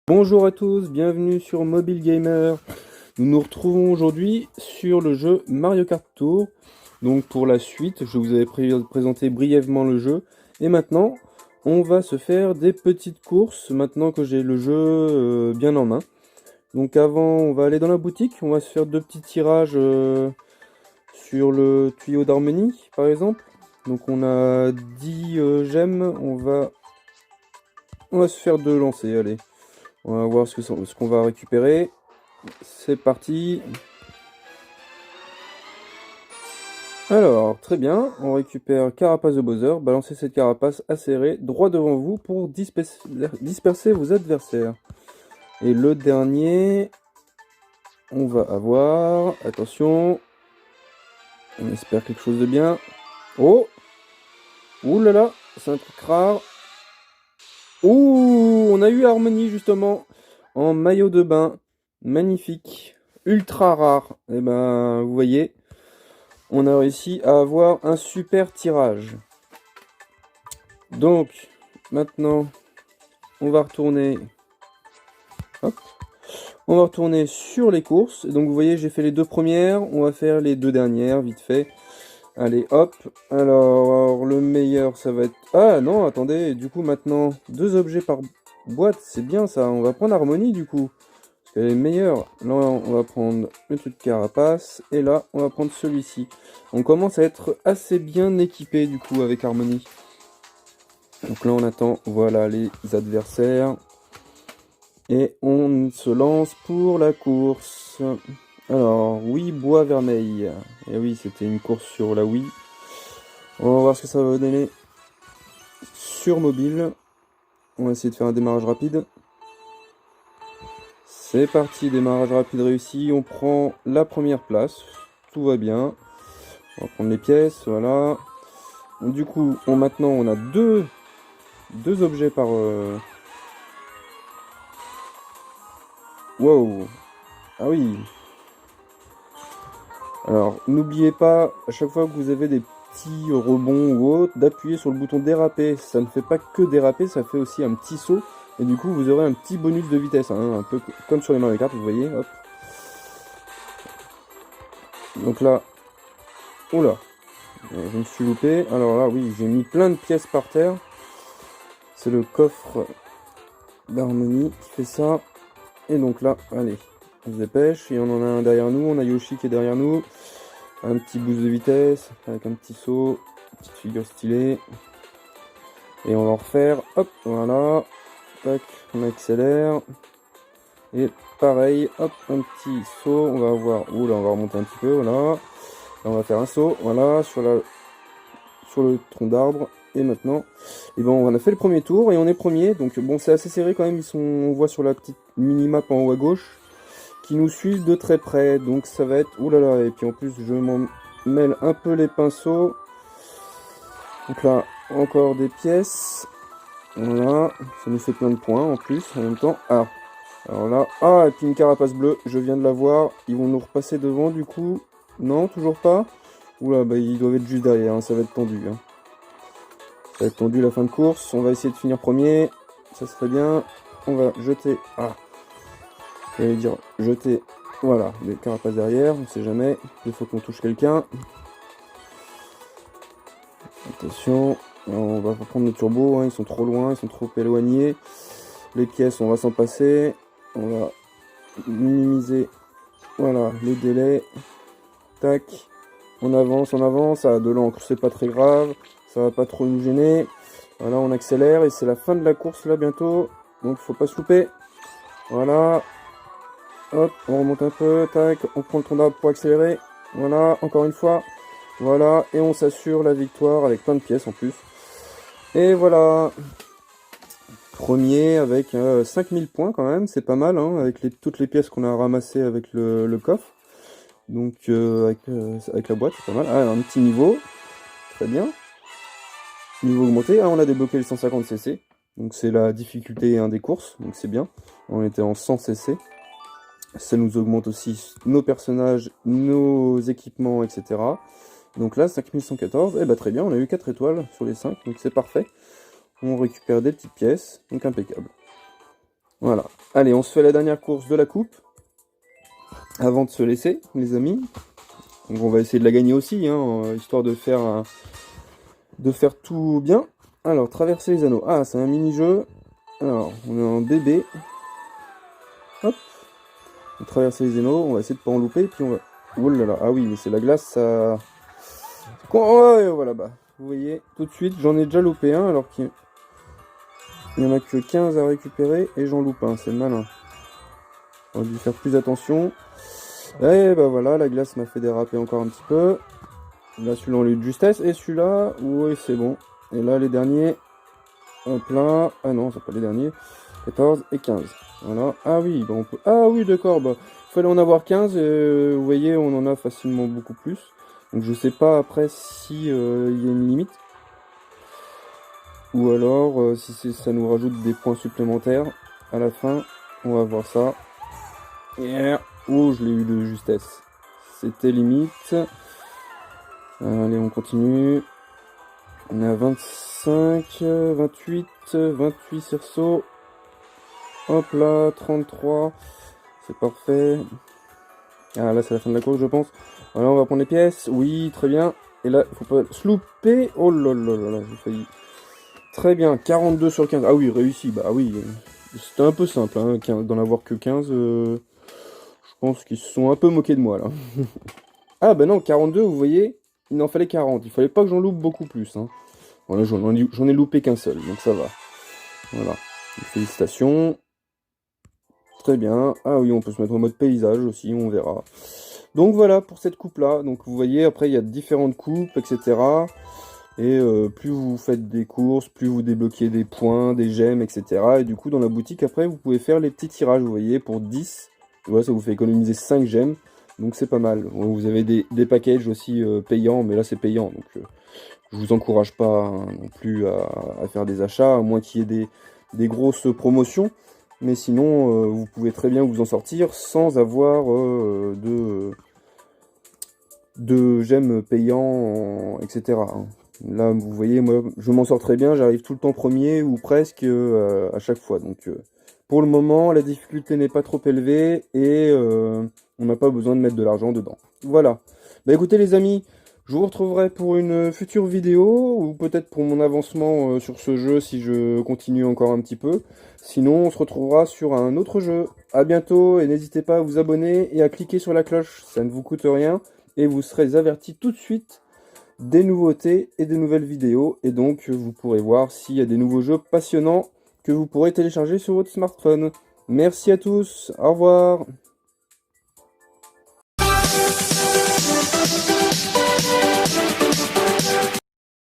Bonjour à tous, bienvenue sur Mobile Gamer. Nous nous retrouvons aujourd'hui sur le jeu Mario Kart Tour. Donc pour la suite, je vous avais présenté brièvement le jeu. Et maintenant, on va se faire des petites courses maintenant que j'ai le jeu bien en main. Donc avant, on va aller dans la boutique, on va se faire deux petits tirages sur le tuyau d'harmonie par exemple. Donc on a 10 gemmes, on va se faire deux lancers, allez. On va voir ce qu'on va récupérer. C'est parti. Alors, très bien. On récupère carapace de Bowser. Balancez cette carapace acérée droit devant vous pour disperser vos adversaires. Et le dernier, on va avoir... Attention. On espère quelque chose de bien. Oh! Ouh là là, c'est un truc rare. Ouh, on a eu Harmonie justement en maillot de bain. Magnifique. Ultra rare. Et ben, vous voyez, on a réussi à avoir un super tirage. Donc, maintenant, on va retourner. Hop. On va retourner sur les courses. Donc, vous voyez, j'ai fait les deux premières. On va faire les deux dernières, vite fait. Allez, hop. Alors, le meilleur, ça va être... Ah, non, attendez. Du coup, maintenant, deux objets par boîte. C'est bien, ça. On va prendre Harmonie, du coup. Parce qu'elle est meilleure. Là, on va prendre le truc carapace. Et là, on va prendre celui-ci. On commence à être assez bien équipé, du coup, avec Harmonie. Donc là, on attend, voilà, les adversaires. Et on se lance pour la course. Alors, oui, bois vermeil. Et oui, c'était une course sur la Wii. On va voir ce que ça va donner sur mobile. On va essayer de faire un démarrage rapide. C'est parti, démarrage rapide réussi. On prend la première place. Tout va bien. On va prendre les pièces, voilà. Du coup, maintenant, on a deux objets par... Wow. Ah oui. Alors, n'oubliez pas, à chaque fois que vous avez des petits rebonds ou autres, d'appuyer sur le bouton déraper. Ça ne fait pas que déraper, ça fait aussi un petit saut. Et du coup, vous aurez un petit bonus de vitesse, hein, un peu comme sur les Mario Kart, vous voyez, hop. Donc là, oula, je me suis loupé. Alors là, oui, j'ai mis plein de pièces par terre. C'est le coffre d'harmonie qui fait ça. Et donc là, allez, on se dépêche. Et on en a un derrière nous, on a Yoshi qui est derrière nous. Un petit boost de vitesse, avec un petit saut, une petite figure stylée. Et on va en refaire, hop, voilà. Tac, on accélère. Et pareil, hop, un petit saut, on va avoir... Ouh là, on va remonter un petit peu, voilà. Là, on va faire un saut, voilà, sur le tronc d'arbre. Et maintenant, et ben, on a fait le premier tour et on est premier. Donc bon, c'est assez serré quand même, on voit sur la petite minimap en haut à gauche, qui nous suivent de très près. Donc ça va être... Ouh là là, et puis en plus, je m'en mêle un peu les pinceaux. Donc là, encore des pièces. Voilà, ça nous fait plein de points en plus, en même temps. Ah, alors là, ah, et puis une carapace bleue, je viens de la voir. Ils vont nous repasser devant du coup. Non, toujours pas. Oula, bah ils doivent être juste derrière, hein, ça va être tendu. Hein. Ça va être tendu la fin de course. On va essayer de finir premier. Ça serait bien. On va jeter. Ah, j'allais dire jeter. Voilà, des carapaces derrière, on sait jamais. Il faut qu'on touche quelqu'un. Attention. On va pas prendre le turbo, hein, ils sont trop loin, ils sont trop éloignés. Les pièces, on va s'en passer. On va minimiser, voilà, les délais. Tac, on avance. Ah, de l'encre, c'est pas très grave. Ça va pas trop nous gêner. Voilà, on accélère et c'est la fin de la course là bientôt. Donc il faut pas se louper. Voilà. Hop, on remonte un peu. Tac, on prend le tronc d'arbre pour accélérer. Voilà, encore une fois. Voilà, et on s'assure la victoire avec plein de pièces en plus. Et voilà, premier avec 5000 points quand même, c'est pas mal, hein, avec toutes les pièces qu'on a ramassées avec le coffre. Donc avec la boîte, c'est pas mal. Ah, un petit niveau, très bien. Niveau augmenté, ah, on a débloqué le 150 cc. Donc c'est la difficulté des courses, donc c'est bien. On était en 100 cc. Ça nous augmente aussi nos personnages, nos équipements, etc. Donc là, 5114, et bah très bien, on a eu 4 étoiles sur les 5, donc c'est parfait. On récupère des petites pièces, donc impeccable. Voilà. Allez, on se fait la dernière course de la coupe, avant de se laisser, les amis. Donc on va essayer de la gagner aussi, hein, histoire de faire tout bien. Alors, traverser les anneaux. Ah, c'est un mini-jeu. Alors, on est en bébé. Hop. On traverse les anneaux, on va essayer de pas en louper, puis on va... Oh là là, ah oui, mais c'est la glace, ça... Oh, ouais, voilà, bah, vous voyez, tout de suite, j'en ai déjà loupé un, alors qu'il n'y en a que 15 à récupérer, et j'en loupe un, c'est malin. On va dû faire plus attention. Et bah voilà, la glace m'a fait déraper encore un petit peu. Là, celui-là, on l'a eu de justesse, et celui-là, oui, c'est bon. Et là, les derniers, hop là, ah non, c'est pas les derniers, 14 et 15. Voilà, ah oui, bah on peut... Ah oui, d'accord, bah, il fallait en avoir 15, et vous voyez, on en a facilement beaucoup plus. Donc je sais pas après si y a une limite. Ou alors si ça nous rajoute des points supplémentaires à la fin. On va voir ça. Yeah. Oh, je l'ai eu de justesse. C'était limite. Allez, on continue. On est à 25, 28, 28 cerceaux. Hop là, 33. C'est parfait. Ah là, c'est la fin de la course, je pense. Voilà, on va prendre les pièces. Oui, très bien. Et là, faut pas se louper. Oh là là là là, j'ai failli. Très bien, 42 sur 15. Ah oui, réussi. Bah oui, c'était un peu simple, hein, d'en avoir que 15. Je pense qu'ils se sont un peu moqués de moi, là. Ah bah non, 42, vous voyez, il en fallait 40. Il fallait pas que j'en loupe beaucoup plus. Hein. Voilà, j'en ai loupé qu'un seul, donc ça va. Voilà. Félicitations. Très bien. Ah oui, on peut se mettre en mode paysage aussi, on verra. Donc voilà pour cette coupe-là. Donc vous voyez, après, il y a différentes coupes, etc. Et plus vous faites des courses, plus vous débloquez des points, des gemmes, etc. Et du coup, dans la boutique, après, vous pouvez faire les petits tirages, vous voyez, pour 10. Voilà, ça vous fait économiser 5 gemmes. Donc c'est pas mal. Bon, vous avez des packages aussi payants, mais là c'est payant. Donc je vous encourage pas hein, non plus à faire des achats, à moins qu'il y ait des grosses promotions. Mais sinon, vous pouvez très bien vous en sortir sans avoir de gemmes payants, etc. hein. Là, vous voyez, moi, je m'en sors très bien, j'arrive tout le temps premier ou presque à chaque fois. Donc, pour le moment, la difficulté n'est pas trop élevée et on n'a pas besoin de mettre de l'argent dedans. Voilà. Bah écoutez les amis, je vous retrouverai pour une future vidéo ou peut-être pour mon avancement sur ce jeu si je continue encore un petit peu. Sinon, on se retrouvera sur un autre jeu. À bientôt et n'hésitez pas à vous abonner et à cliquer sur la cloche, ça ne vous coûte rien et vous serez avertis tout de suite des nouveautés et des nouvelles vidéos. Et donc, vous pourrez voir s'il y a des nouveaux jeux passionnants que vous pourrez télécharger sur votre smartphone. Merci à tous, au revoir.